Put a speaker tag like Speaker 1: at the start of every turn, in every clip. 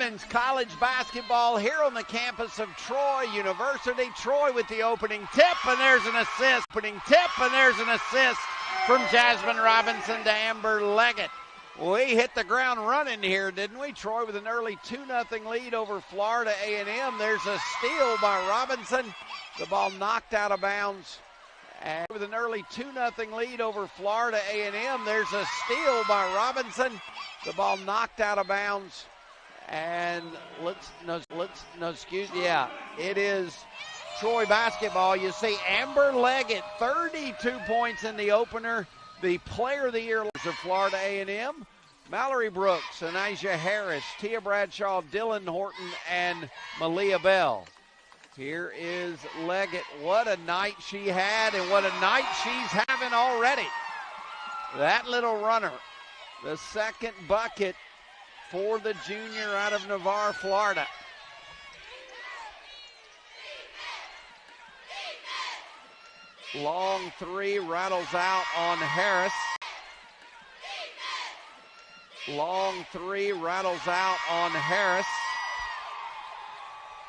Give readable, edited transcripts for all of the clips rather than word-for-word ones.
Speaker 1: women's college basketball here on the campus of Troy University. Troy with the opening tip, and there's an assist. From Jasmine Robinson to Amber Leggett. We hit the ground running here, didn't we? Troy with an early 2-0 lead over Florida A&M. There's a steal by Robinson. The ball knocked out of bounds. And with an early 2-0 lead over Florida A&M, there's a steal by Robinson. The ball knocked out of bounds. And it is Troy basketball. You see Amber Leggett, 32 points in the opener. The player of the year of Florida A&M, Mallory Brooks, Anijah Harris, Tia Bradshaw, Dylan Horton, and Malia Bell. Here is Leggett. What a night she had, and what a night she's having already. That little runner, the second bucket for the junior out of Navarre, Florida. Long three rattles out on Harris.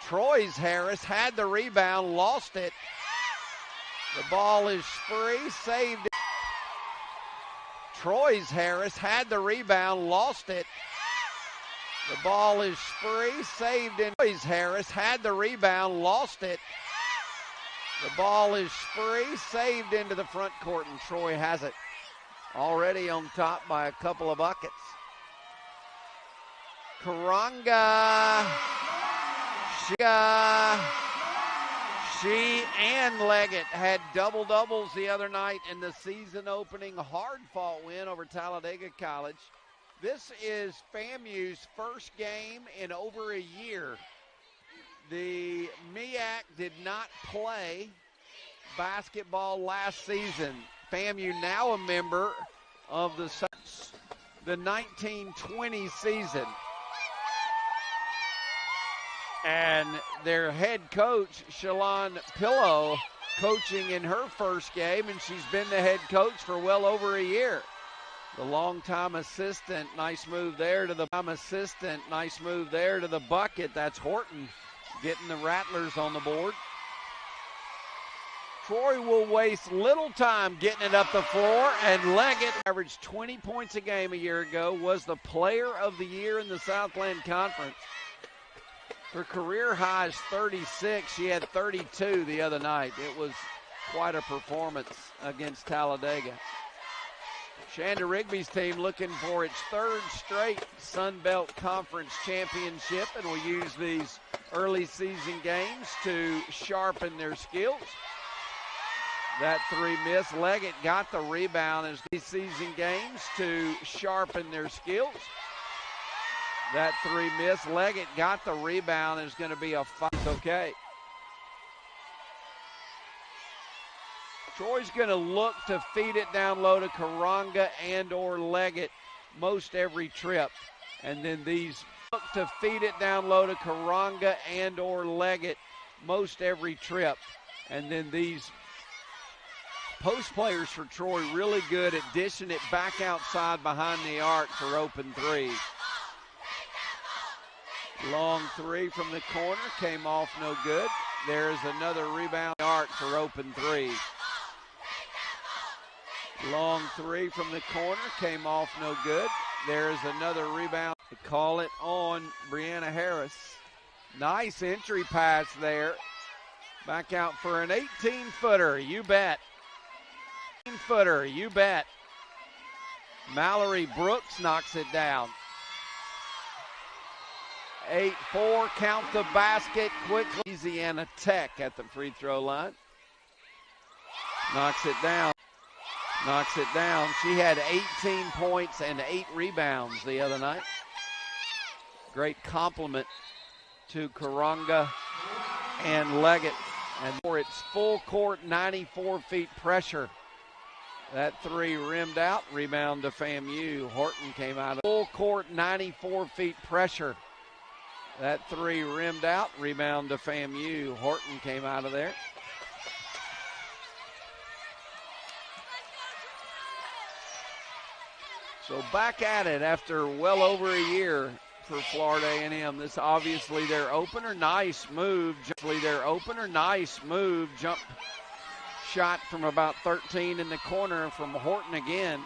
Speaker 1: Troy's Harris had the rebound, lost it. The ball is free, saved it. Troy's Harris had the rebound, lost it. The ball is free, saved in. Troy's Harris had the rebound, lost it. The ball is free, saved into the front court, and Troy has it. Already on top by a couple of buckets. Karanga. She and Leggett had double-doubles the other night in the season-opening hard-fought win over Talladega College. This is FAMU's first game in over a year. The MEAC did not play basketball last season. FAMU now a member of the 1920 season. And their head coach, Shalon Pillow, coaching in her first game, and she's been the head coach for well over a year. The longtime assistant, nice move there to the bucket. That's Horton getting the Rattlers on the board. Troy will waste little time getting it up the floor, and Leggett averaged 20 points a game a year ago, was the player of the year in the Southland Conference. Her career high is 36. She had 32 the other night. It was quite a performance against Talladega. Shanda Rigby's team looking for its third straight Sun Belt Conference championship, and will use these early season games to sharpen their skills. That three missed. Leggett got the rebound as these season games to sharpen their skills. That three missed. Leggett got the rebound. Is going to be a fight. Okay. Troy's going to look to feed it down low to Karanga and or Leggett most every trip. And then these look to feed it down low to Karanga and or Leggett most every trip. And then these post players for Troy really good at dishing it back outside behind the arc for open threes. Long three from the corner came off no good. There's another rebound arc for open three. Long three from the corner came off no good. There's another rebound. They call it on Brianna Harris. Nice entry pass there. Back out for an 18-footer, you bet. 18-footer, you bet. Mallory Brooks knocks it down. 8-4, count the basket quickly. Louisiana Tech at the free throw line. Knocks it down. She had 18 points and 8 rebounds the other night. Great compliment to Karanga and Leggett. And for its full court, 94 feet pressure. That three rimmed out, rebound to FAMU. Horton came out of full court, 94 feet pressure. That three rimmed out, rebound to FAMU. Horton came out of there. So back at it after well over a year. for Florida A&M. This obviously their opener. Nice move. Jump shot from about 13 in the corner from Horton again.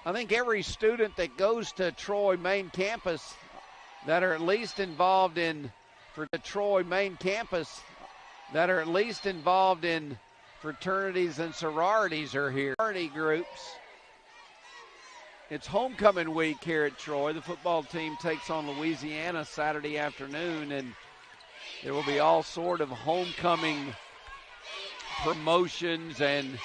Speaker 1: I think every student that goes to Troy main campus that are at least involved in fraternities and sororities are here. Fraternity groups. It's homecoming week here at Troy. The football team takes on Louisiana Saturday afternoon, and there will be all sort of homecoming promotions and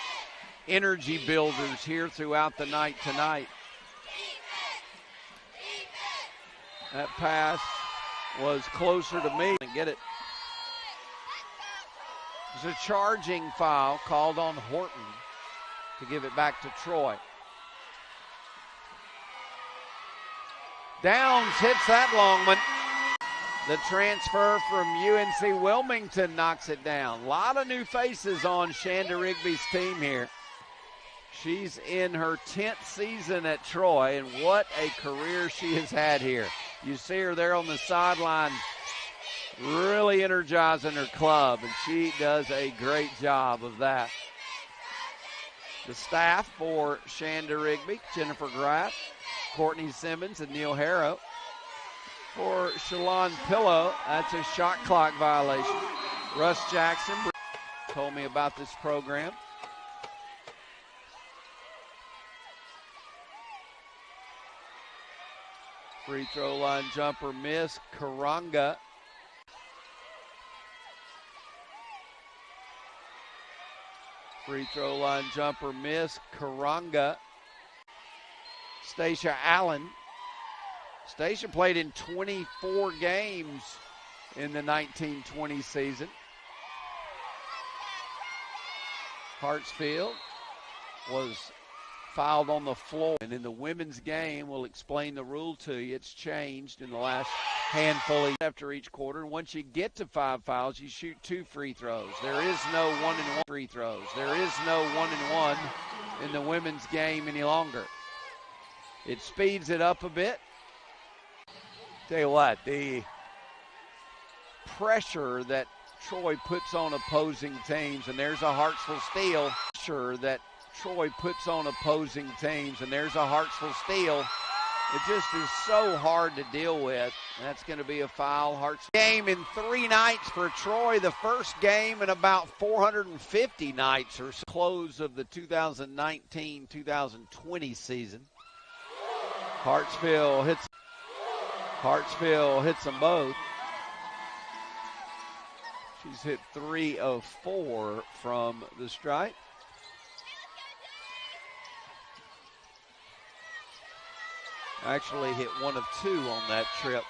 Speaker 1: energy builders here throughout the night tonight. That pass was closer to me. Get it. There's a charging foul called on Horton to give it back to Troy. Downs hits that long one. The transfer from UNC Wilmington knocks it down. A lot of new faces on Shanda Rigby's team here. She's in her 10th season at Troy, and what a career she has had here. You see her there on the sideline really energizing her club, and she does a great job of that. The staff for Shanda Rigby, Jennifer Graff, Courtney Simmons, and Neil Harrow. For Shalon Pillow, that's a shot clock violation. Russ Jackson told me about this program. Free throw line jumper miss. Karanga. Free throw line jumper miss. Karanga. Stacia Allen. Stacia played in 24 games in the 1920 season. Hartsfield was fouled on the floor. And in the women's game, we'll explain the rule to you. It's changed in the last handful after each quarter. And once you get to 5 fouls, you shoot 2 free throws. There is no 1-and-1 free throws. There is no 1-and-1 in the women's game any longer. It speeds it up a bit. Tell you what, the pressure that Troy puts on opposing teams, and there's a Hartsville steal. Troy puts on opposing teams, and there's a Hartsville steal. It just is so hard to deal with. That's going to be a foul. Hartsville game in 3 nights for Troy. The first game in about 450 nights or so. Close of the 2019-2020 season. Hartsville hits them both. She's hit 3 of 4 from the stripe. Actually hit 1 of 2 on that trip.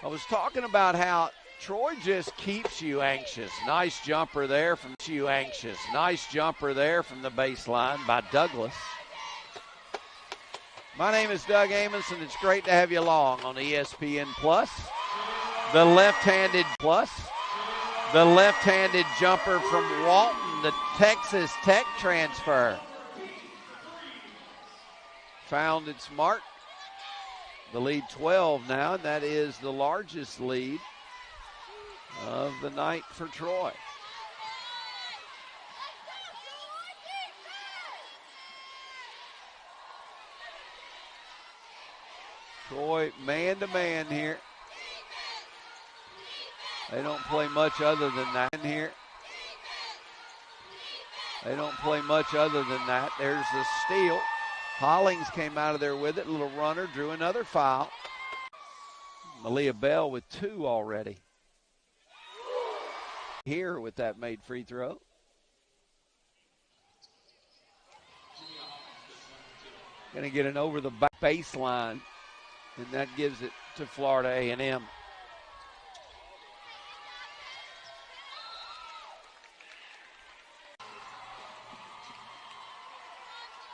Speaker 1: I was talking about how Troy just keeps you anxious. Nice jumper there from the baseline by Douglas. My name is Doug Amos, and it's great to have you along on ESPN Plus. The left-handed jumper from Walton, the Texas Tech transfer. Found its mark. The lead 12 now, and that is the largest lead of the night for Troy. Troy man-to-man here. They don't play much other than that here. There's the steal. Hollings came out of there with it. Little runner, drew another foul. Malia Bell with 2 already. Here with that made free throw. Going to get an over the baseline, and that gives it to Florida A&M.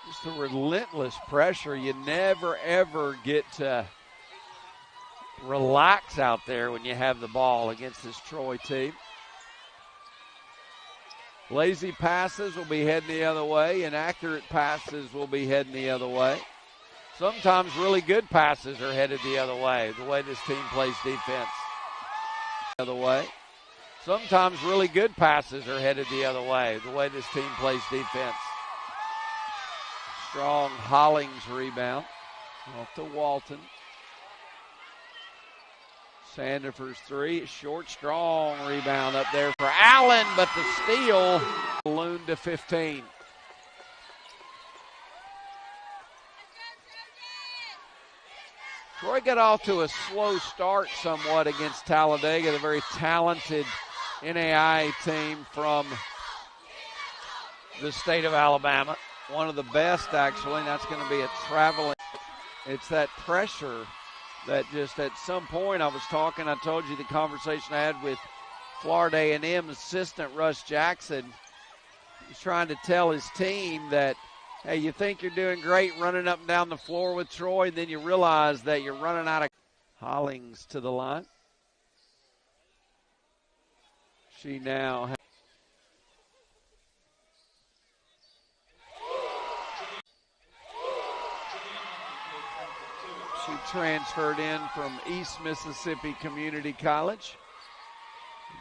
Speaker 1: Just the relentless pressure. You never, ever get to relax out there when you have the ball against this Troy team. Lazy passes will be heading the other way. Inaccurate passes will be heading the other way. Sometimes really good passes are headed the other way this team plays defense. The other way. Sometimes really good passes are headed the other way this team plays defense. Strong Hollings rebound off to Walton. Sandifer's three, short, strong rebound up there for Allen, but the steal ballooned to 15. Troy got off to a slow start somewhat against Talladega, the very talented NAIA team from the state of Alabama. One of the best, actually, and that's going to be a traveling. It's that pressure that just at some point I told you the conversation I had with Florida A&M assistant Russ Jackson. He's trying to tell his team that, hey, you think you're doing great running up and down the floor with Troy, and then you realize that you're running out of. Hollings to the line. She now has. She transferred in from East Mississippi Community College.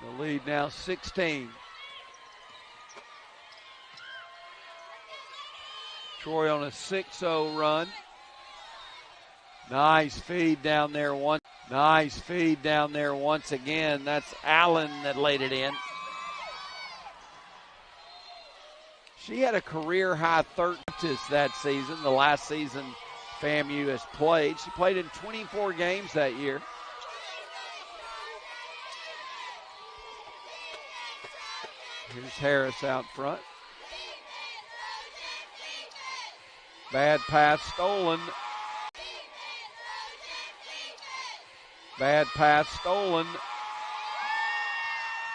Speaker 1: The lead now 16. Troy on a 6-0 run. Nice feed down there once. Nice feed down there once again. That's Allen that laid it in. She had a career high 30 that season, the last season FAMU has played. She played in 24 games that year. Here's Harris out front. Bad pass stolen. Bad pass stolen.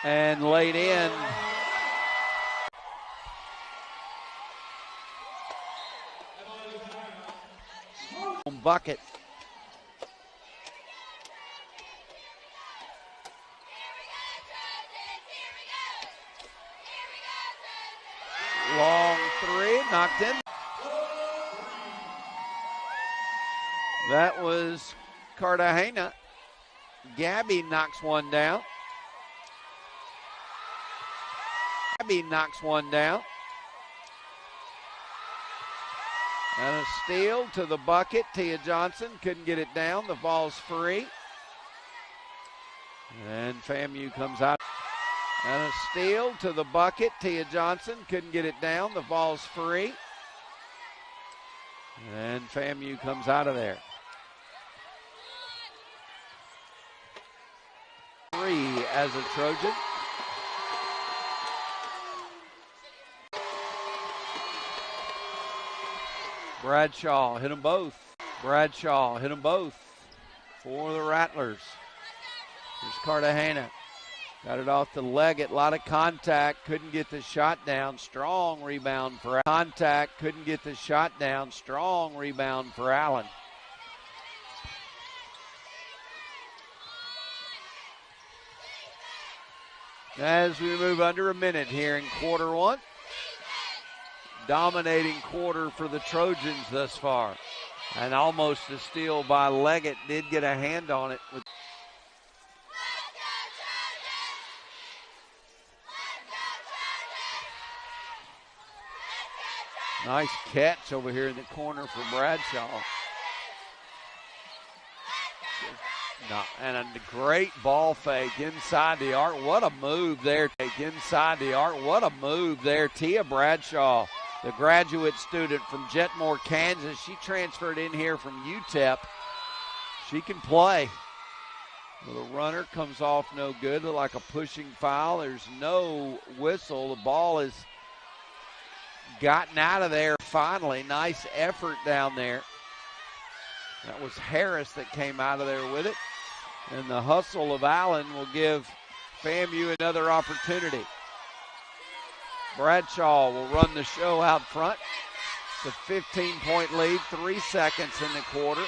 Speaker 1: And laid in. Bucket. Long three, knocked in. That was Cartagena. Gabby knocks one down. Gabby knocks one down. And a steal to the bucket. Tia Johnson couldn't get it down. The ball's free. And FAMU comes out. And a steal to the bucket. Tia Johnson couldn't get it down. The ball's free. And FAMU comes out of there. 3 as a Trojan. Bradshaw hit them both. Bradshaw hit them both for the Rattlers. Here's Cartagena. Got it off the Leggett. A lot of contact. Couldn't get the shot down. Strong rebound for contact. Couldn't get the shot down. Strong rebound for Allen. As we move under a minute here in quarter one. Dominating quarter for the Trojans thus far. And almost a steal by Leggett. Did get a hand on it. Nice catch over here in the corner for Bradshaw. No, and a great ball fake inside the arc. What a move there. Inside the arc. What a move there. Tia Bradshaw, the graduate student from Jetmore, Kansas. She transferred in here from UTEP. She can play. The runner comes off no good. Looked like a pushing foul. There's no whistle. The ball is gotten out of there finally. Nice effort down there. That was Harris that came out of there with it. And the hustle of Allen will give FAMU another opportunity. Bradshaw will run the show out front. It's a 15-point lead, 3 seconds in the quarter.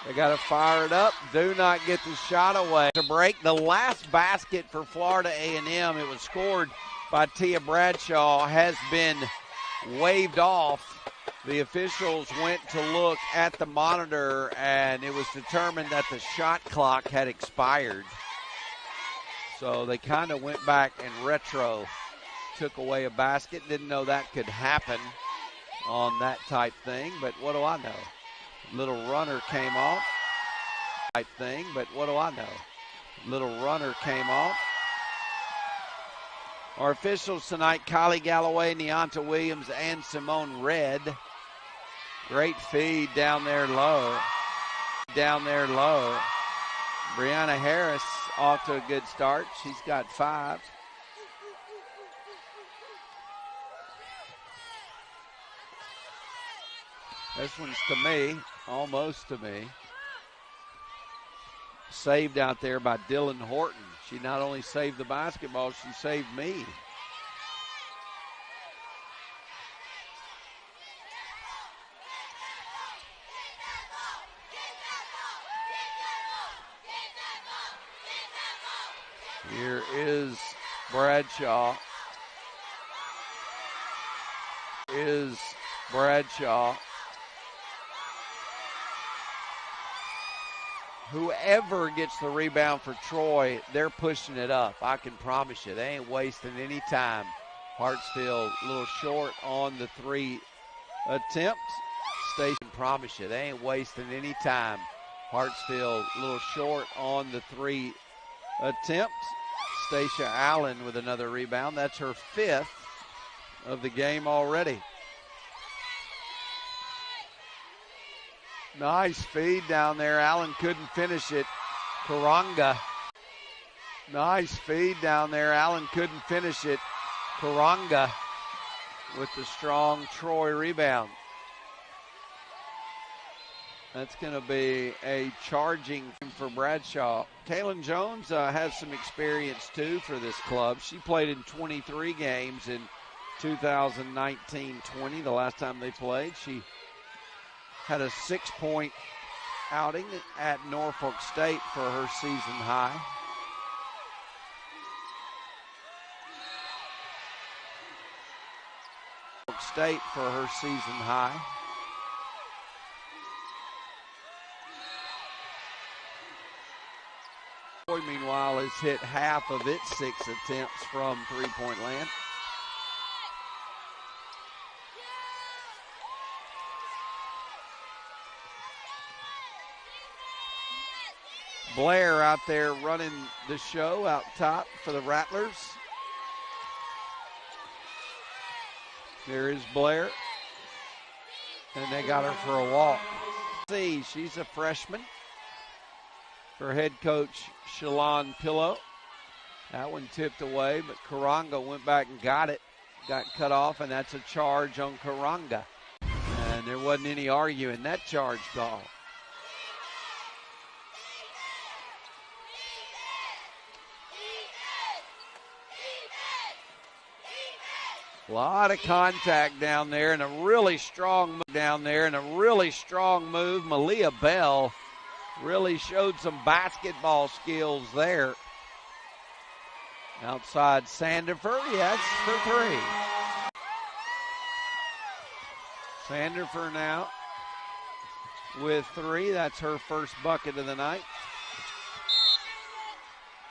Speaker 1: They got to fire it up. Do not get the shot away. To break the last basket for Florida A&M, it was scored by Tia Bradshaw has been waved off. The officials went to look at the monitor, and it was determined that the shot clock had expired. So they kind of went back and retro took away a basket. Didn't know that could happen on that type thing, but what do I know? Little runner came off. Type thing, but what do I know? Little runner came off. Our officials tonight, Kylie Galloway, Neonta Williams, and Simone Red. Great feed down there low. Down there low. Brianna Harris off to a good start. She's got 5. This one's to me, almost to me. Saved out there by Dylan Horton. She not only saved the basketball, she saved me. Here is Bradshaw. Whoever gets the rebound for Troy, they're pushing it up. I can promise you. They ain't wasting any time. Hartsfield a little short on the 3 attempt. Station, promise you. They ain't wasting any time. Hartsfield a little short on the 3 attempt. Stacia Allen with another rebound. That's her 5th of the game already. Nice feed down there. Allen couldn't finish it. Karanga. Nice feed down there. Allen couldn't finish it. Karanga with the strong Troy rebound. That's going to be a charging for Bradshaw. Kaylin Jones has some experience, too, for this club. She played in 23 games in 2019-20, the last time they played. She had a 6-point outing at Norfolk State for her season high. Norfolk State for her season high. Troy, meanwhile, has hit half of its 6 attempts from three-point land. Blair out there running the show out top for the Rattlers. There is Blair. And they got her for a walk. See, she's a freshman. For head coach Shalon Pillow. That one tipped away, but Karanga went back and got it. Got cut off, and that's a charge on Karanga. And there wasn't any arguing that charge call. A lot of contact down there and a really strong move Malia Bell really showed some basketball skills there. Outside Sandifer, yes, for 3. Sandifer now with 3. That's her first bucket of the night.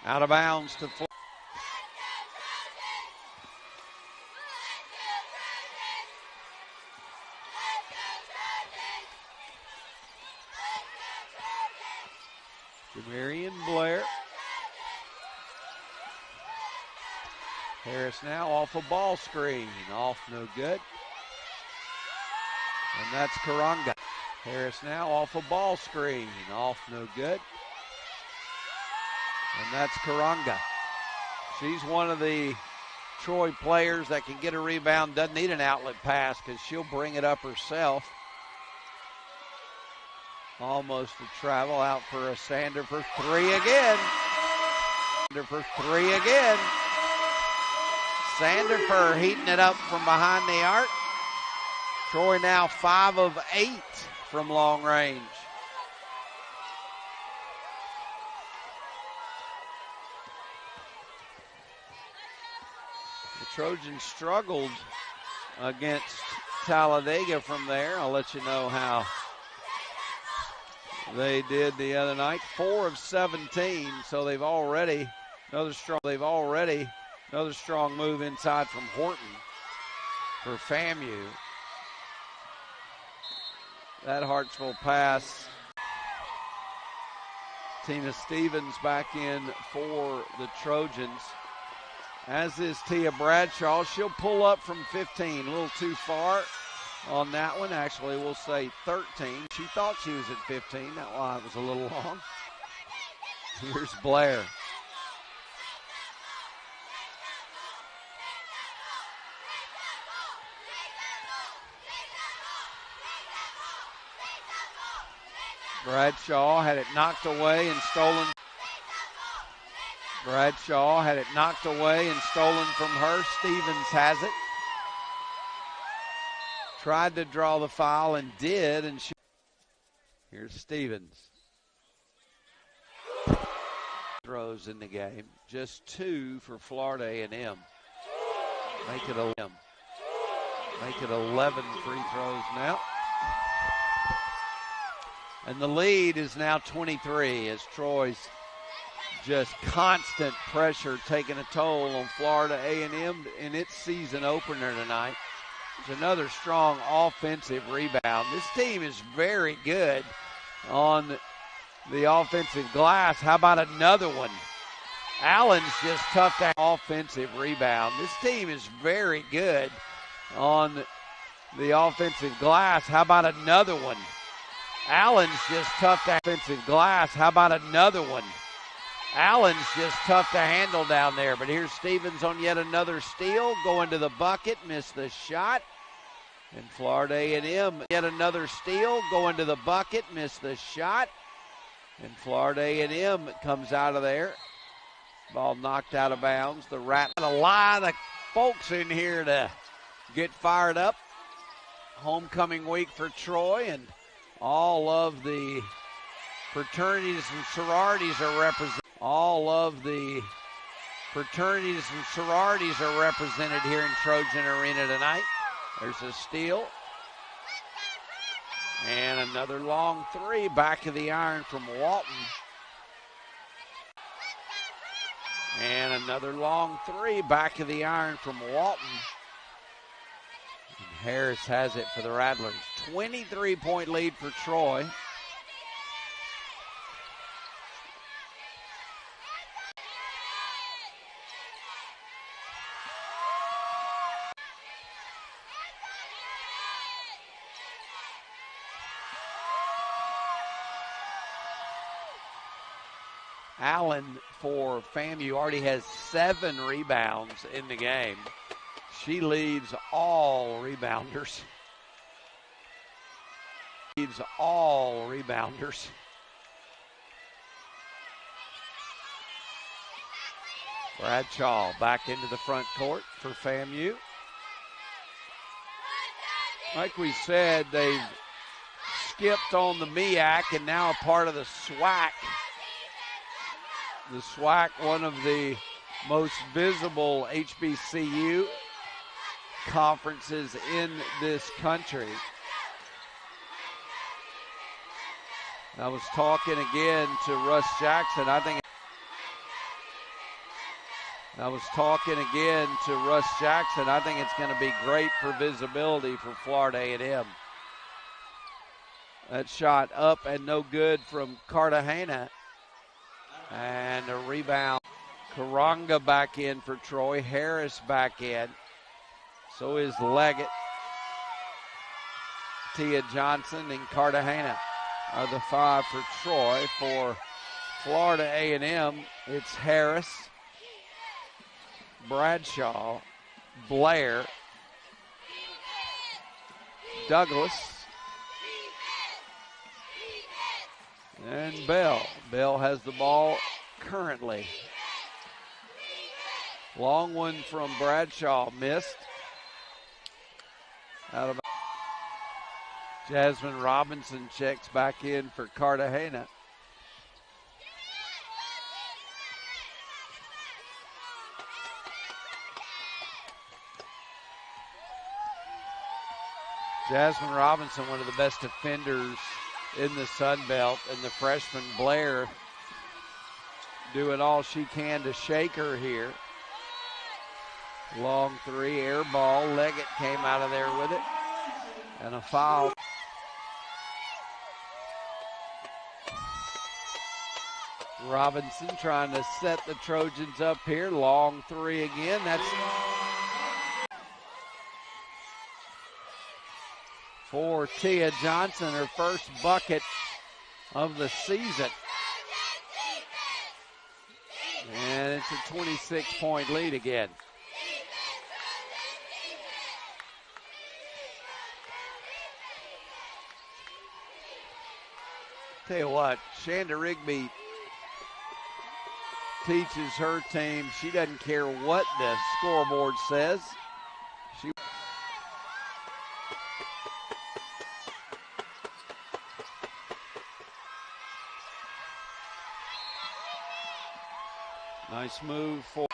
Speaker 1: Out of bounds to 4. Jamarian Blair. Harris now off a ball screen. Off, no good. And that's Karanga. Harris now off a ball screen. Off, no good. And that's Karanga. She's one of the Troy players that can get a rebound, doesn't need an outlet pass because she'll bring it up herself. Almost a travel out for a Sander for 3 again. Sandifer heating it up from behind the arc. Troy now 5 of 8 from long range. The Trojans struggled against Talladega from there. I'll let you know how they did the other night. 4 of 17, so they've already another strong move inside from Horton for FAMU. That Hartsville pass. Tina Stevens back in for the Trojans, as is Tia Bradshaw. She'll pull up from 15, a little too far on that one. Actually, we'll say 13. She thought she was at 15. That line was a little long. Here's Blair. Bradshaw had it knocked away and stolen. Bradshaw had it knocked away and stolen from her. Stevens has it. Tried to draw the foul and did, and here's Stevens. Throws in the game. Just 2 for Florida A&M. Make it 11 free throws now. And the lead is now 23 as Troy's just constant pressure taking a toll on Florida A&M in its season opener tonight. It's another strong offensive rebound. This team is very good on the offensive glass. How about another one? Allen's just tough to offensive rebound. This team is very good on the offensive glass. How about another one? Allen's just tough to offensive glass. How about another one? Allen's just tough to handle down there. But here's Stevens on yet another steal. Going to the bucket. Missed the shot. And Florida A&M yet another steal. Going to the bucket. Missed the shot. And Florida A&M comes out of there. Ball knocked out of bounds. The Rat. A lot of folks in here to get fired up. Homecoming week for Troy, and all of the fraternities and sororities are represented. All of the fraternities and sororities are represented here in Trojan Arena tonight. There's a steal. And another long 3, back of the iron from Walton. And another long 3, back of the iron from Walton. And Harris has it for the Rattlers. 23-point lead for Troy. Allen for FAMU already has 7 rebounds in the game. She leads all rebounders. Bradshaw back into the front court for FAMU. Like we said, they've skipped on the MEAC and now a part of the SWAC. The SWAC, one of the most visible HBCU conferences in this country. I was talking again to Russ Jackson. I think it's going to be great for visibility for Florida A&M. That shot up and no good from Cartagena. And a rebound. Karonga back in for Troy. Harris back in. So is Leggett. Tia Johnson and Cartagena are the 5 for Troy. For Florida A&M, it's Harris, Bradshaw, Blair, Douglas, and Bell. Bell has the ball currently. Long one from Bradshaw, missed. Out of Jasmine Robinson checks back in for Cartagena. Jasmine Robinson, one of the best defenders in the Sun Belt, and the freshman Blair doing all she can to shake her here. Long three, air ball. Leggett came out of there with it. And a foul. Robinson trying to set the Trojans up here. Long three again. That's for Tia Johnson, her first bucket of the season. And it's a 26-point lead again. Tell you what, Shanda Rigby teaches her team she doesn't care what the scoreboard says. Nice move for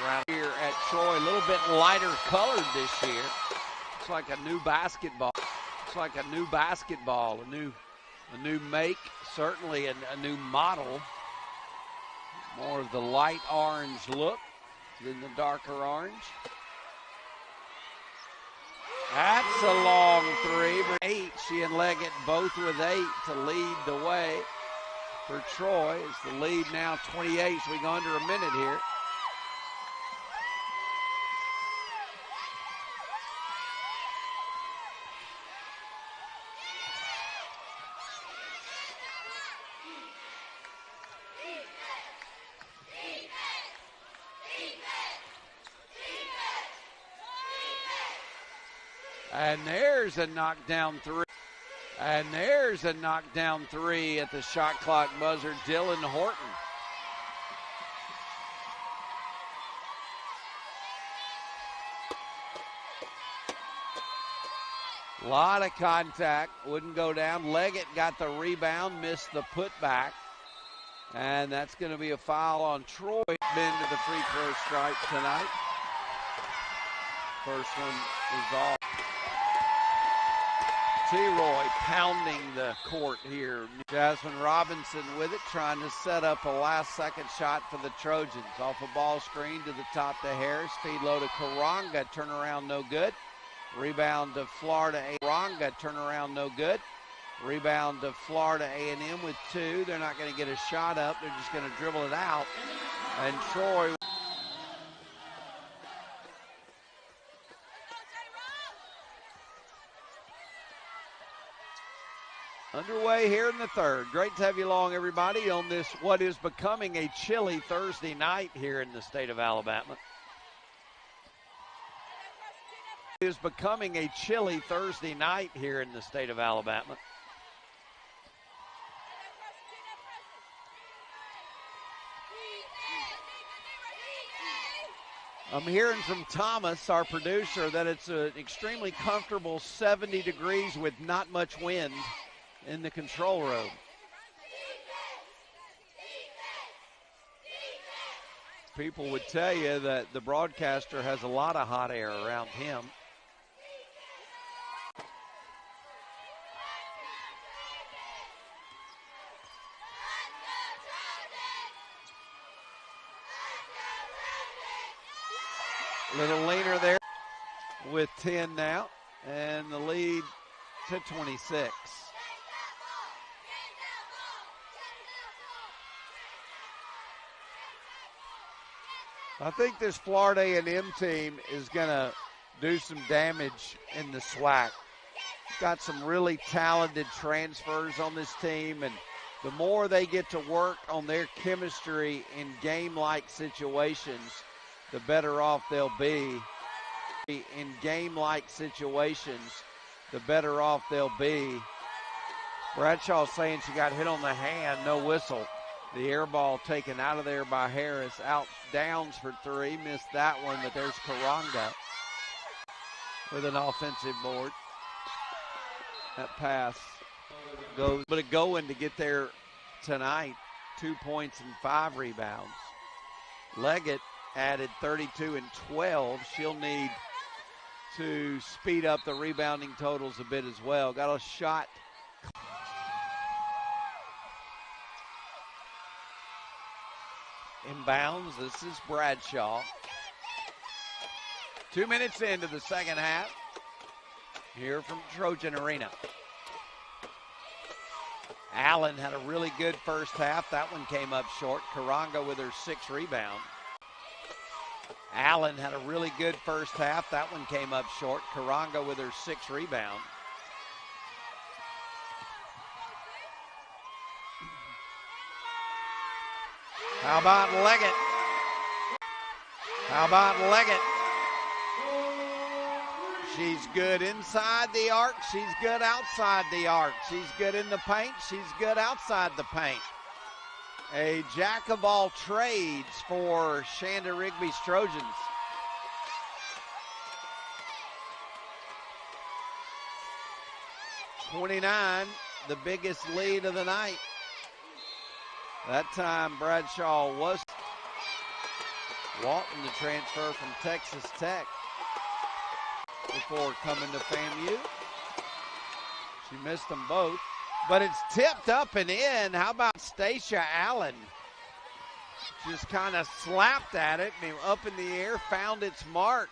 Speaker 1: around here at Troy, a little bit lighter colored this year. It's like a new basketball. It's like a new basketball, a new make, certainly a new model. More of the light orange look than the darker orange. That's a long three. 8, she and Leggett both with 8 to lead the way for Troy. It's the lead now 28, so we go under a minute here. And there's a knockdown three. And there's a knockdown three at the shot clock buzzer, Dylan Horton. A lot of contact, wouldn't go down. Leggett got the rebound, missed the putback. And that's going to be a foul on Troy. Been to the free throw stripe tonight. First one is off. T-Roy pounding the court here. Jasmine Robinson with it, trying to set up a last-second shot for the Trojans. Off a ball screen to the top to Harris. Feed low to Karanga. Turnaround no good. Rebound to Florida A. Karanga. Turnaround no good. Rebound to Florida A&M with 2. They're not going to get a shot up. They're just going to dribble it out. And Troy... underway here in the third. Great to have you along, everybody, on this what is becoming a chilly Thursday night here in the state of Alabama. It is becoming a chilly Thursday night here in the state of Alabama. I'm hearing from Thomas, our producer, that it's an extremely comfortable 70 degrees with not much wind in the control room. People would tell you that the broadcaster has a lot of hot air around him. Little leaner there with 10 now, and the lead to 26. I think this Florida A&M team is going to do some damage in the SWAC. Got some really talented transfers on this team, and the more they get to work on their chemistry in game-like situations, the better off they'll be. In game-like situations, the better off they'll be. Bradshaw saying she got hit on the hand, no whistle. The air ball taken out of there by Harris. Out Downs for 3. Missed that one, but there's Karanga with an offensive board. That pass goes, but it going to get there tonight. 2 points and 5 rebounds. Leggett added 32 and 12. She'll need to speed up the rebounding totals a bit as well. Got a shot. Inbounds. This is Bradshaw. 2 minutes into the second half here from Trojan Arena. Allen had a really good first half. That one came up short. Karanka with her 6th rebound. Allen had a really good first half. That one came up short. Karanka with her 6th rebound. How about Leggett? How about Leggett? She's good inside the arc. She's good outside the arc. She's good in the paint. She's good outside the paint. A jack of all trades for Shanda Rigby's Trojans. .29, the biggest lead of the night. That time Bradshaw was Walton, the transfer from Texas Tech, before coming to FAMU. She missed them both, but it's tipped up and in. How about Stacia Allen? Just kind of slapped at it and up in the air, found its mark.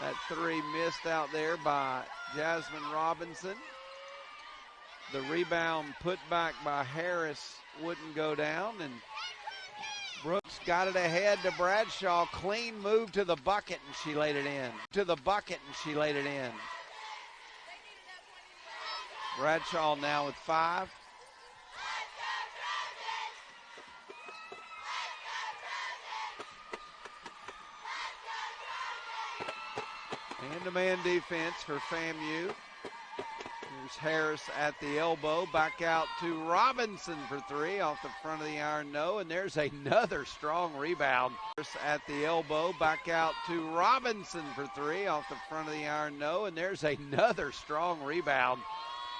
Speaker 1: That three missed out there by Jasmine Robinson. The rebound put back by Harris wouldn't go down, and Brooks got it ahead to Bradshaw. Clean move to the bucket, and she laid it in. To the bucket, and she laid it in. Bradshaw now with 5. Man-to-man defense for FAMU. Here's Harris at the elbow. Back out to Robinson for 3 off the front of the iron, no. And there's another strong rebound. Harris at the elbow. Back out to Robinson for 3 off the front of the iron, no. And there's another strong rebound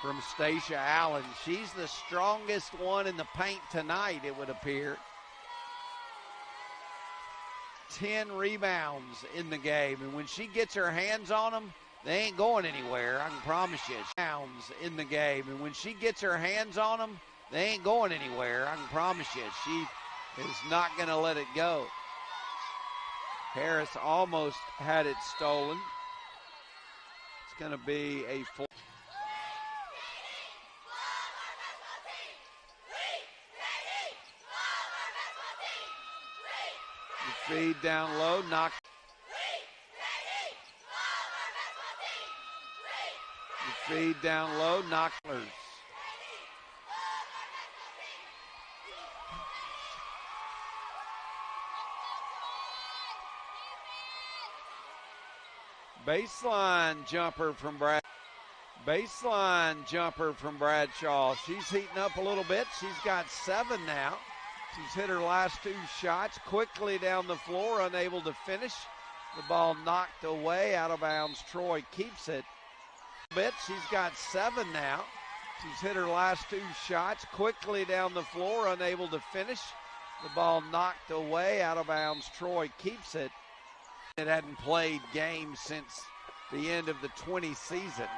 Speaker 1: from Stacia Allen. She's the strongest one in the paint tonight, it would appear. 10 rebounds in the game. And when she gets her hands on them, they ain't going anywhere, I can promise you. Pounds in the game, and when she gets her hands on them, they ain't going anywhere, I can promise you. She is not going to let it go. Harris almost had it stolen. It's going to be a full. The feed down low, knocked. Feed down low, Knocklers. Baseline jumper from Bradshaw. She's heating up a little bit. She's got 7 now. She's hit her last 2 shots quickly down the floor, unable to finish. The ball knocked away, out of bounds. Troy keeps it. She's got 7 now. She's hit her last 2 shots quickly down the floor, unable to finish. The ball knocked away, out of bounds. Troy keeps it. It hadn't played games since the end of the 20 season.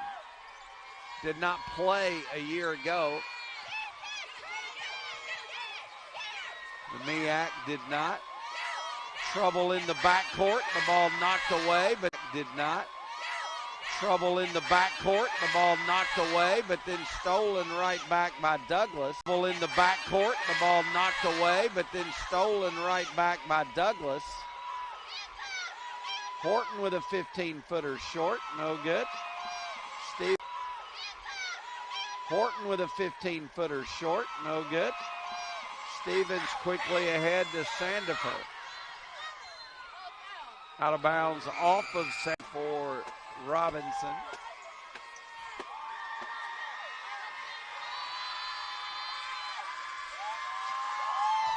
Speaker 1: Did not play a year ago. The MEAC did not. Trouble in the backcourt. The ball knocked away, but did not. Trouble in the backcourt. The ball knocked away, but then stolen right back by Douglas. Trouble in the backcourt. The ball knocked away, but then stolen right back by Douglas. Horton with a 15-footer short. No good. Horton with a 15-footer short. No good. Stevens quickly ahead to Sandifer. Out of bounds off of set for Robinson.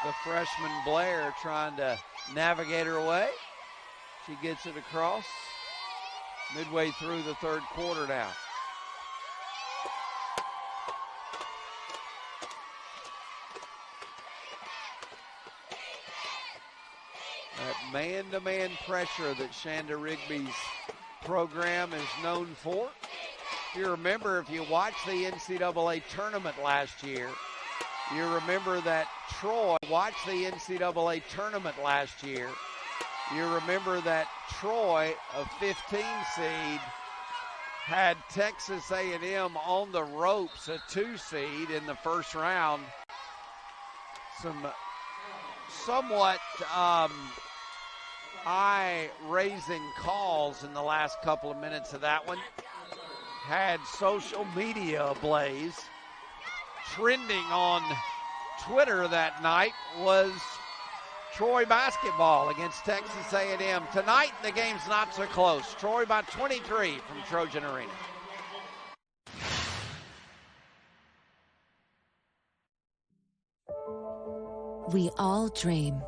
Speaker 1: The freshman Blair trying to navigate her way. She gets it across midway through the third quarter now. man-to-man pressure that Shanda Rigby's program is known for. If you remember, if you watched the NCAA tournament last year, you remember that Troy watched the NCAA tournament last year. You remember that Troy, a 15 seed, had Texas A&M on the ropes, a 2 seed in the first round. Some somewhat eye-raising calls in the last couple of minutes of that one. Had social media ablaze. Trending on Twitter that night was Troy basketball against Texas A&M. Tonight, the game's not so close. Troy by 23 from Trojan Arena.
Speaker 2: We all dream.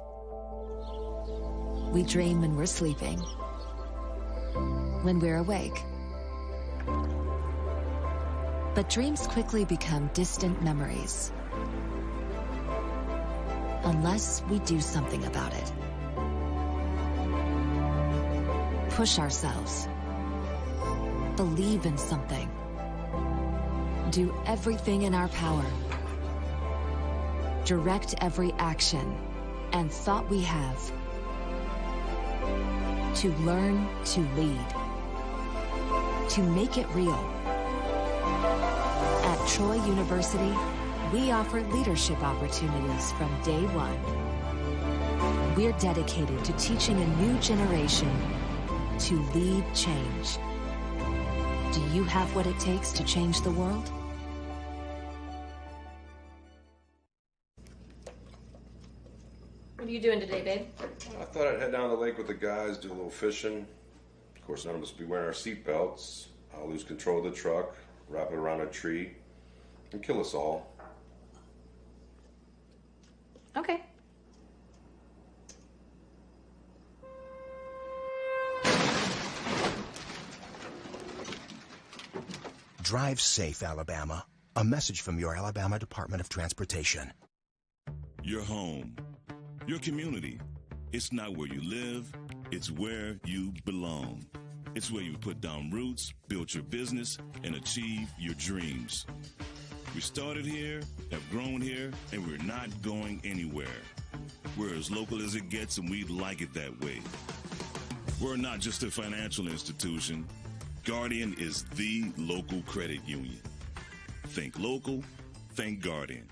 Speaker 2: We dream when we're sleeping, when we're awake. But dreams quickly become distant memories, unless we do something about it. Push ourselves. Believe in something. Do everything in our power. Direct every action and thought we have to learn to lead, to make it real. At Troy University, we offer leadership opportunities from day one. We're dedicated to teaching a new generation to lead change. Do you have what it takes to change the world?
Speaker 3: What are you doing today, babe?
Speaker 4: I thought I'd head down to the lake with the guys, do a little fishing. Of course, none of us will be wearing our seatbelts. I'll lose control of the truck, wrap it around a tree, and kill us all.
Speaker 3: Okay.
Speaker 5: Drive safe, Alabama. A message from your Alabama Department of Transportation.
Speaker 6: Your home, your community. It's not where you live, it's where you belong. It's where you put down roots, build your business, and achieve your dreams. We started here, have grown here, and we're not going anywhere. We're as local as it gets, and we like it that way. We're not just a financial institution. Guardian is the local credit union. Think local, think Guardian.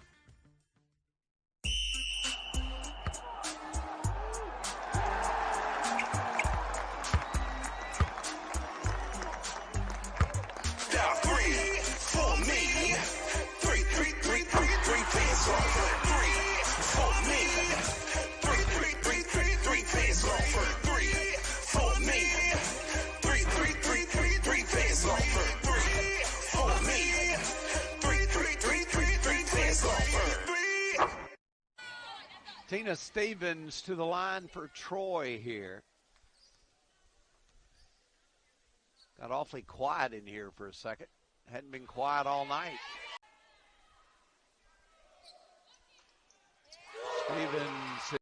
Speaker 1: Tina Stevens to the line for Troy here. Got awfully quiet in here for a second. Hadn't been quiet all night. Stevens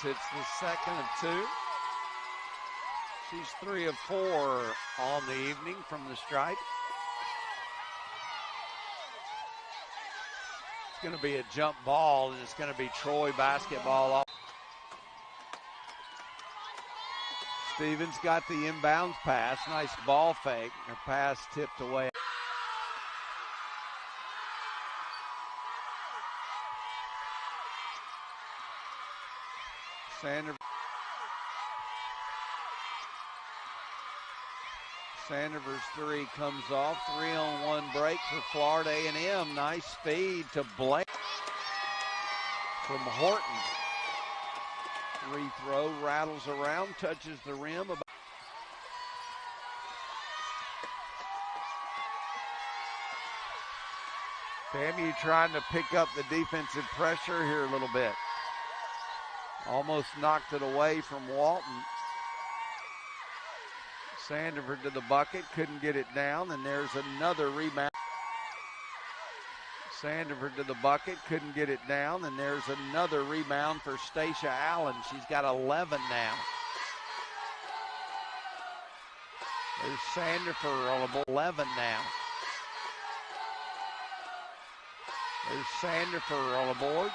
Speaker 1: hits the second of two. She's 3 of 4 on the evening from the stripe. It's going to be a jump ball, and it's going to be Troy basketball. Stevens got the inbounds pass. Nice ball fake. Her pass tipped away. Sandover's three comes off. 3-on-1 break for Florida A&M. Nice speed to Blake from Horton. Free throw rattles around, touches the rim. FAMU trying to pick up the defensive pressure here a little bit. Almost knocked it away from Walton. Sandover to the bucket, couldn't get it down, and there's another rebound. Sandiford to the bucket, couldn't get it down, and there's another rebound for Stacia Allen. She's got 11 now. There's Sandiford on the board, 11 now. There's Sandiford on the board.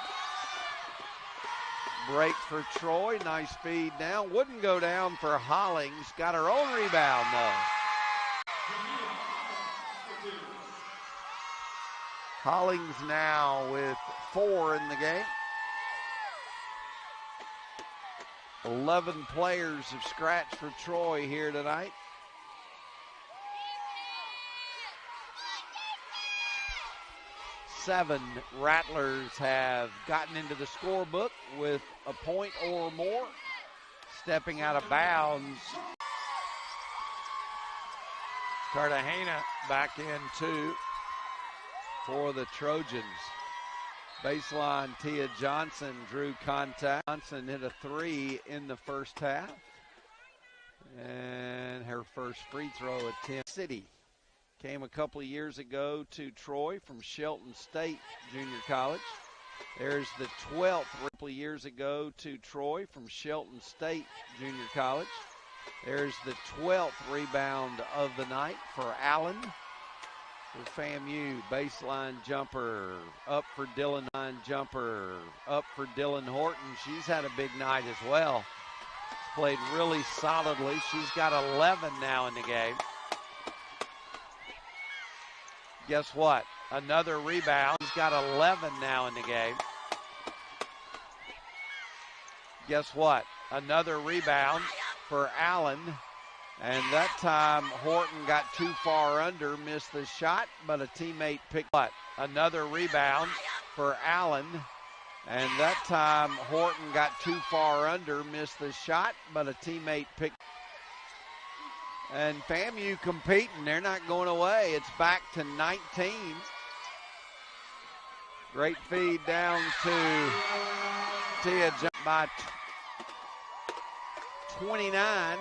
Speaker 1: Break for Troy, nice feed down. Wouldn't go down for Hollings, got her own rebound though. Hollings now with 4 in the game. 11 players have scratched for Troy here tonight. Seven Rattlers have gotten into the scorebook with a point or more. Stepping out of bounds. Cartagena back in 2 for the Trojans. Baseline, Tia Johnson drew contact. Johnson hit a 3 in the first half. And her first free throw attempt. City came a couple of years ago to Troy from Shelton State Junior College. There's the 12th a couple of years ago to Troy from Shelton State Junior College. There's the 12th rebound of the night for Allen. For FAMU, baseline jumper, up for Dylan, jumper, up for Dylan Horton. She's had a big night as well. Played really solidly. She's got 11 now in the game. Guess what? Another rebound. She's got 11 now in the game. Guess what? Another rebound for Allen. And that time, Horton got too far under, missed the shot, but a teammate picked what? Another rebound for Allen. And that time, Horton got too far under, missed the shot, but a teammate picked. And FAMU competing. They're not going away. It's back to 19. Great feed down to Tia by 29.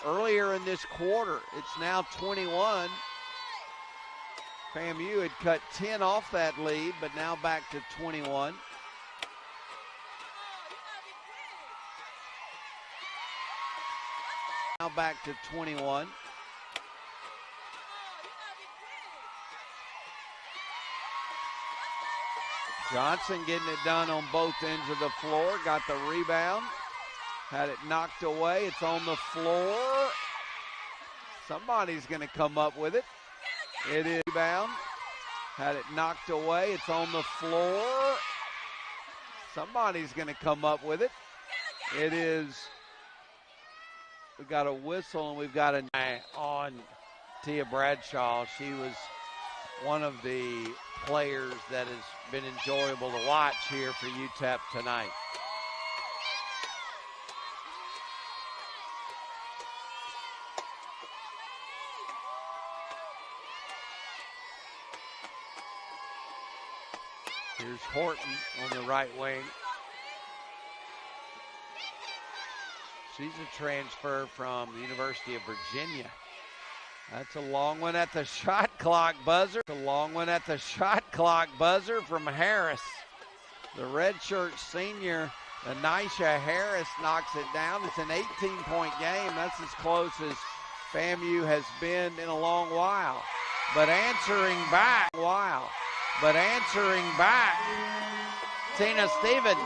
Speaker 1: Earlier in this quarter, it's now 21. FAMU had cut 10 off that lead, but now back to 21. Now back to 21. Johnson getting it done on both ends of the floor. Got the rebound. Had it knocked away. It's on the floor. Somebody's going to come up with it. It is rebound. Had it knocked away. It's on the floor. Somebody's going to come up with it. It is. We've got a whistle and we've got an eye on Tia Bradshaw. She was one of the players that has been enjoyable to watch here for UTEP tonight. Here's Horton on the right wing. She's a transfer from the University of Virginia. That's a long one at the shot clock buzzer. A long one at the shot clock buzzer from Harris. The redshirt senior, Anisha Harris, knocks it down. It's an 18-point game. That's as close as FAMU has been in a long while. But answering back, Tina Stevens.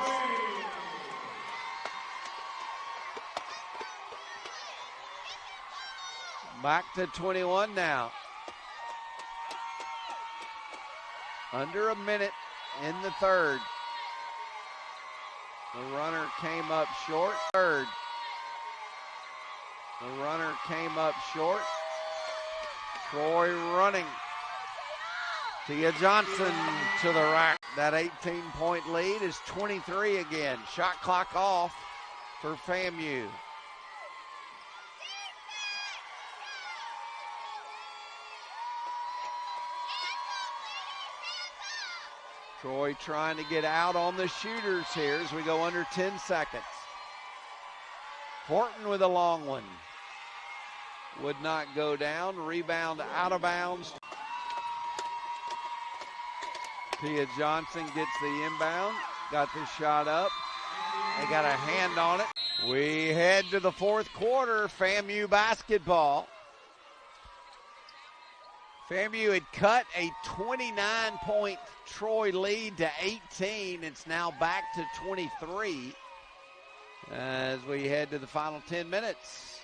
Speaker 1: Back to 21 now. Under a minute in the third. The runner came up short. Third. The runner came up short. Troy running. Tia Johnson to the rack. That 18-point lead is 23 again. Shot clock off for FAMU. Troy trying to get out on the shooters here as we go under 10 seconds. Horton with a long one. Would not go down. Rebound out of bounds. Pia Johnson gets the inbound, got the shot up. They got a hand on it. We head to the fourth quarter, FAMU basketball. FAMU had cut a 29-point Troy lead to 18. It's now back to 23 as we head to the final 10 minutes.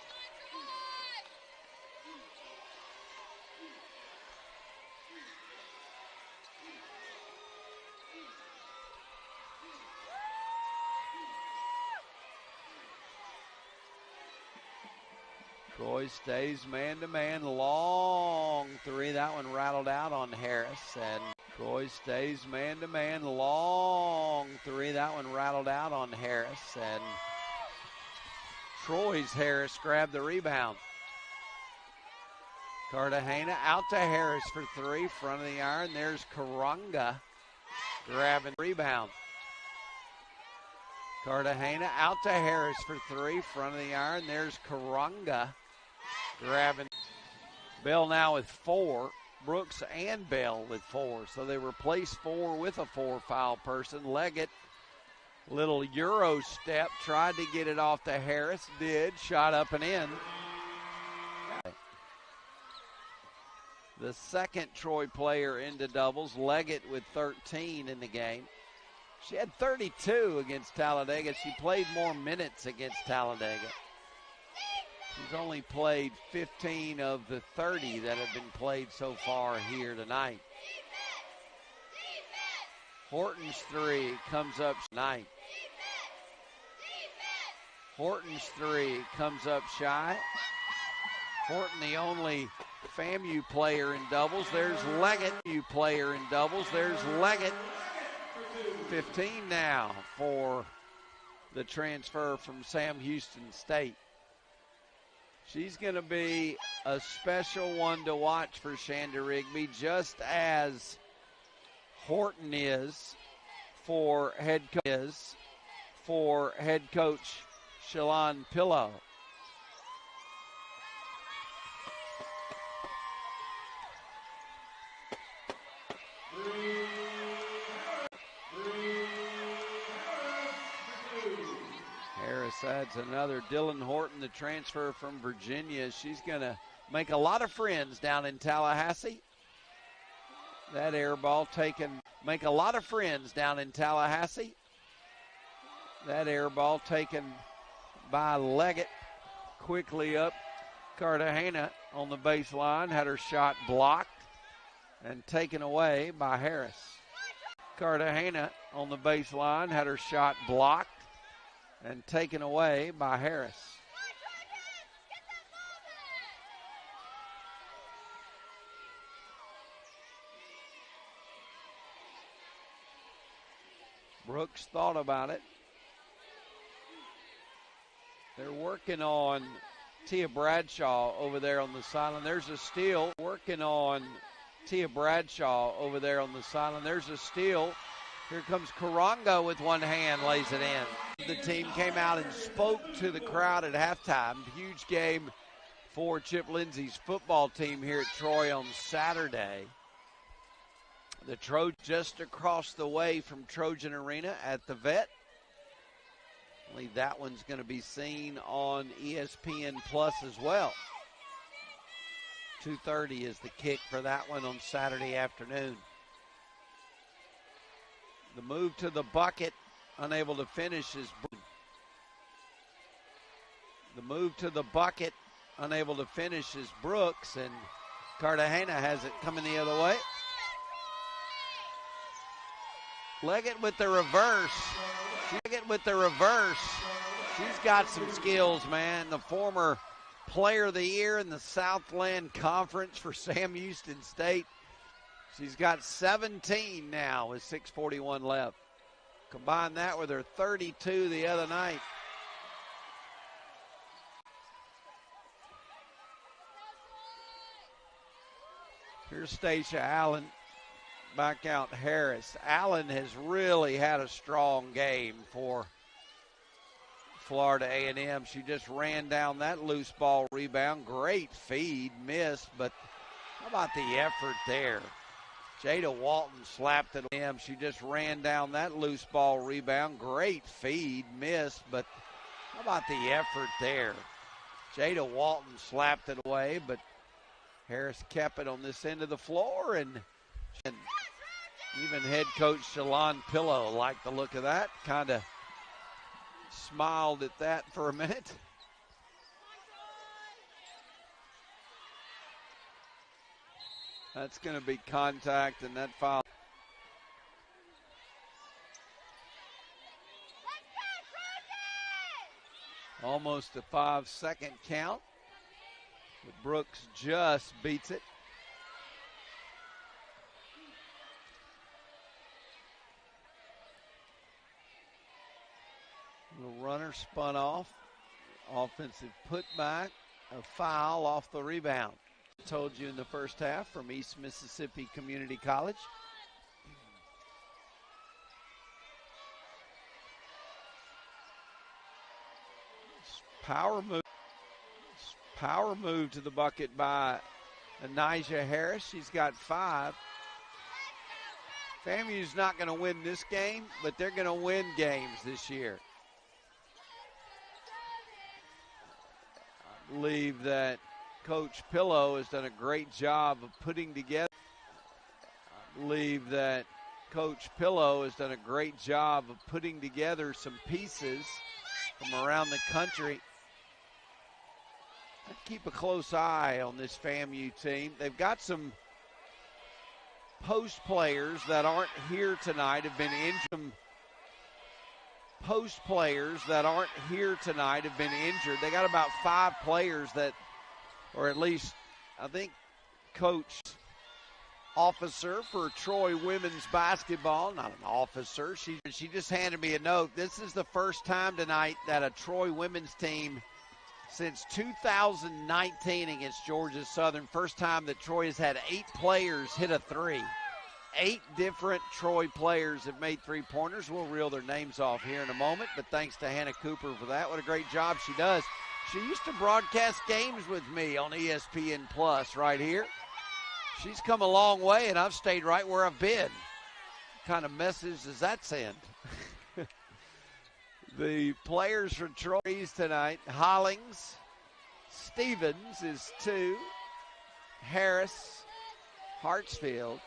Speaker 1: Troy stays man-to-man, long three. That one rattled out on Harris. And Troy stays man-to-man, long three. That one rattled out on Harris. And Troy's Harris grabbed the rebound. Cartagena out to Harris for three, front of the iron. There's Karanga grabbing the rebound. Cartagena out to Harris for three, front of the iron. There's Karanga grabbing. Bell now with four. Brooks and Bell with four. So they replace four with a four-foul person. Leggett, little Euro step, tried to get it off to Harris. Did. Shot up and in. The second Troy player into doubles. Leggett with 13 in the game. She had 32 against Talladega. She played more minutes against Talladega. She's only played 15 of the 30 that have been played so far here tonight. Horton's three comes up tonight. Horton's three comes up shy. Horton, the only FAMU player in doubles. There's Leggett, player in doubles. There's Leggett. 15 now for the transfer from Sam Houston State. She's going to be a special one to watch for Shanda Rigby, just as Horton is for head coach Shalon Pillow. Adds another. Dylan Horton, the transfer from Virginia. She's going to make a lot of friends down in Tallahassee. That air ball taken. Make a lot of friends down in Tallahassee. That air ball taken by Leggett. Quickly up. Cartagena on the baseline. Had her shot blocked and taken away by Harris. Cartagena on the baseline. Had her shot blocked and taken away by Harris. Brooks thought about it. They're working on Tia Bradshaw over there on the sideline. There's a steal. Working on Tia Bradshaw over there on the sideline. There's a steal. Here comes Karanga with one hand, lays it in. The team came out and spoke to the crowd at halftime. Huge game for Chip Lindsey's football team here at Troy on Saturday. The Trojans just across the way from Trojan Arena at the Vet. I believe that one's going to be seen on ESPN Plus as well. 2:30 is the kick for that one on Saturday afternoon. The move to the bucket, unable to finish is Brooks, and Cartagena has it coming the other way. Leggett with the reverse. She's got some skills, man. The former player of the year in the Southland Conference for Sam Houston State. She's got 17 now with 6:41 left. Combine that with her 32 the other night. Here's Stacia Allen. Back out Harris. Allen has really had a strong game for Florida A&M. She just ran down that loose ball rebound. Great feed, missed, but how about the effort there? Jada Walton slapped it. She just ran down that loose ball rebound. Great feed, missed, but how about the effort there? Jada Walton slapped it away, but Harris kept it on this end of the floor, and even head coach Shalon Pillow liked the look of that, kind of smiled at that for a minute. That's going to be contact, and that foul. Almost a 5-second count, but Brooks just beats it. The runner spun off. Offensive putback, a foul off the rebound. Told you in the first half from East Mississippi Community College. Power move to the bucket by Anijah Harris. She's got 5. FAMU's not going to win this game, but they're going to win games this year. I believe that Coach Pillow has done a great job of putting together. Some pieces from around the country. I'd keep a close eye on this FAMU team. They've got some post players that aren't here tonight, have been injured. They got about 5 players that, or at least I think coach officer for Troy women's basketball, not an officer, she just handed me a note. This is the first time tonight that a Troy women's team since 2019 against Georgia Southern, first time that Troy has had 8 players hit a 3. 8 different Troy players have made 3-pointers. We'll reel their names off here in a moment, but thanks to Hannah Cooper for that. What a great job she does. She used to broadcast games with me on ESPN Plus right here. She's come a long way, and I've stayed right where I've been. What kind of message does that send? The players for Troy's tonight, Hollings, Stevens is 2, Harris, Hartsfield.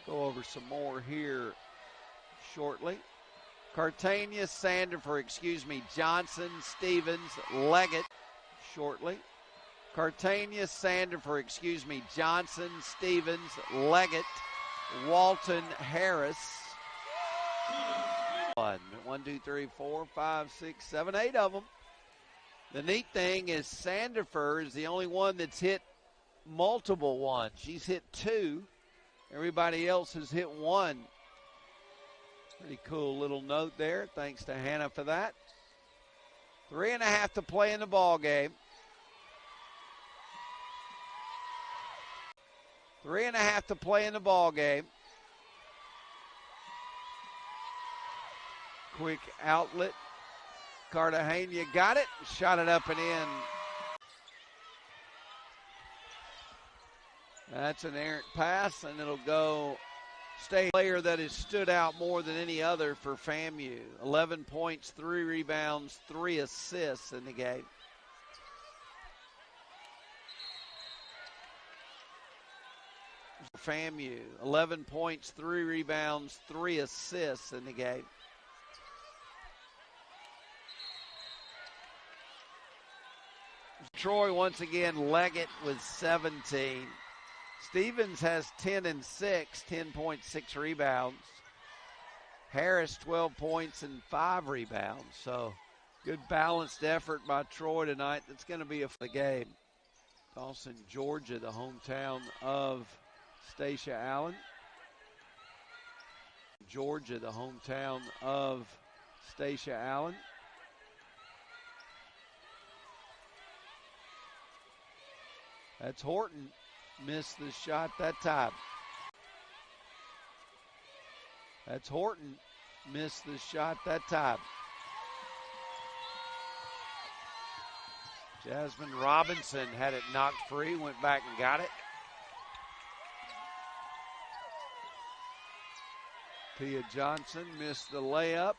Speaker 1: Go over some more here shortly. Cartania, Sandifer, Johnson, Stevens, Leggett shortly. Cartania, Sandifer, Johnson, Stevens, Leggett, Walton, Harris. 1, 2, 3, 4, 5, 6, 7, 8 of them. The neat thing is Sandifer is the only one that's hit multiple ones. She's hit 2. Everybody else has hit 1. Pretty cool little note there. Thanks to Hannah for that. 3.5 to play in the ball game. 3.5 to play in the ball game. Quick outlet. Cartagena got it. Shot it up and in. That's an errant pass, and it'll go stay. Player that has stood out more than any other for FAMU. 11 points, 3 rebounds, 3 assists in the game. FAMU, 11 points, 3 rebounds, 3 assists in the game. Troy once again, Leggett with 17. Stevens has 10 and 6, 10.6 rebounds. Harris 12 points and 5 rebounds. So good balanced effort by Troy tonight. That's going to be a fun game. Dawson, Georgia, the hometown of Stacia Allen. Georgia, the hometown of Stacia Allen. That's Horton. Missed the shot that time. That's Horton. Missed the shot that time. Jasmine Robinson had it knocked free, went back and got it. Tia Johnson missed the layup.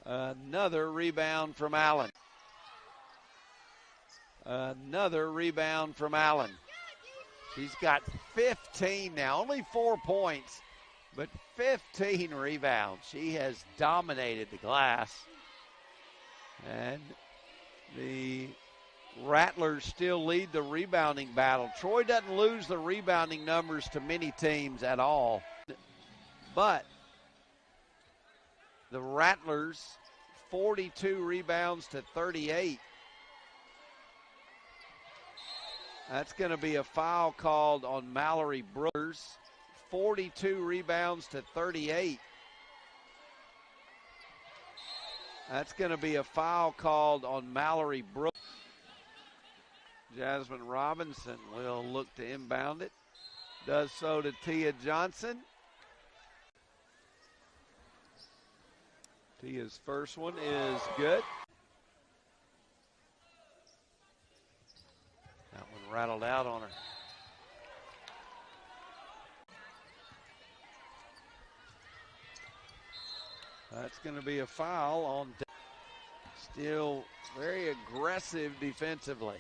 Speaker 1: Another rebound from Allen. Another rebound from Allen. She's got 15 now, only 4 points, but 15 rebounds. She has dominated the glass. And the Rattlers still lead the rebounding battle. Troy doesn't lose the rebounding numbers to many teams at all, but the Rattlers 42 rebounds to 38. That's going to be a foul called on Mallory Brooks. 42 rebounds to 38. That's going to be a foul called on Mallory Brooks. Jasmine Robinson will look to inbound it. Does so to Tia Johnson. Tia's first one is good. That one rattled out on her. That's going to be a foul on. Still very aggressive defensively.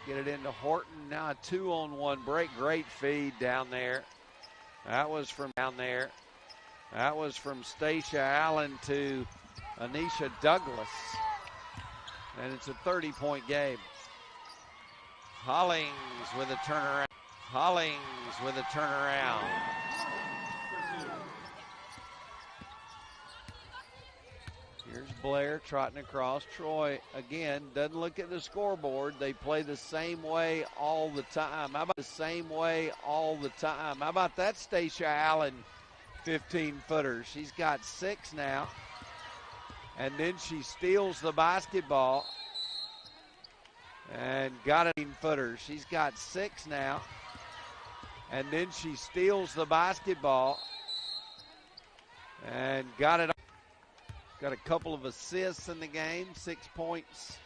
Speaker 1: Get it into Horton. Now a 2-on-1 break. Great feed down there. That was from down there. That was from Stacia Allen to Anisha Douglas. And it's a 30-point game. Hollings with a turnaround. Hollings with a turnaround. Here's Blair trotting across. Troy, again, doesn't look at the scoreboard. They play the same way all the time. How about the same way all the time? How about that Stacia Allen 15-footer? She's got 6 now. And then she steals the basketball and got it 15-footer. She's got 6 now. And then she steals the basketball and got it. Got a couple of assists in the game, 6 points.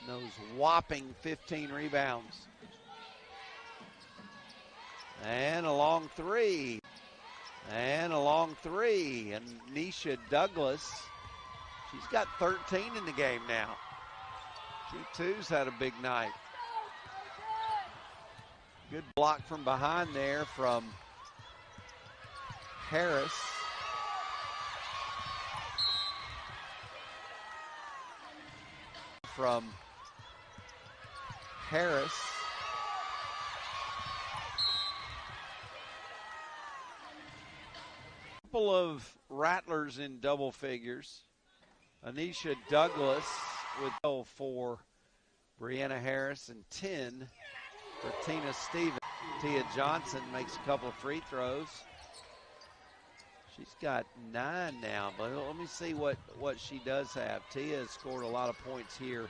Speaker 1: Those whopping 15 rebounds. And a long three. And a long three. And Nisha Douglas, she's got 13 in the game now. She too's had a big night. Good block from behind there from Harris. From Harris. Couple of Rattlers in double figures. Anisha Douglas with 12 for Brianna Harris and 10 for Tina Stevens. Tia Johnson makes a couple of free throws. She's got 9 now, but let me see what she does have. Tia has scored a lot of points here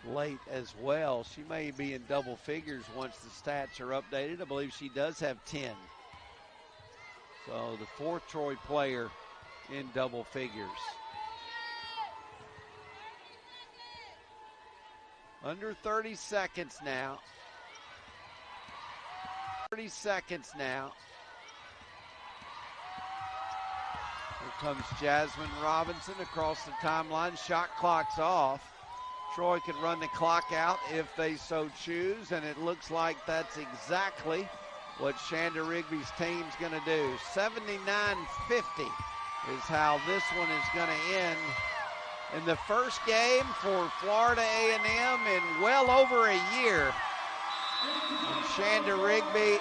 Speaker 1: late as well. She may be in double figures once the stats are updated. I believe she does have 10. So the 4th Troy player in double figures. Under 30 seconds now. 30 seconds now. Here comes Jasmine Robinson across the timeline. Shot clock's off. Troy can run the clock out if they so choose, and it looks like that's exactly what Shanda Rigby's team's going to do. 79-50 is how this one is going to end in the first game for Florida A&M in well over a year. And Shanda Rigby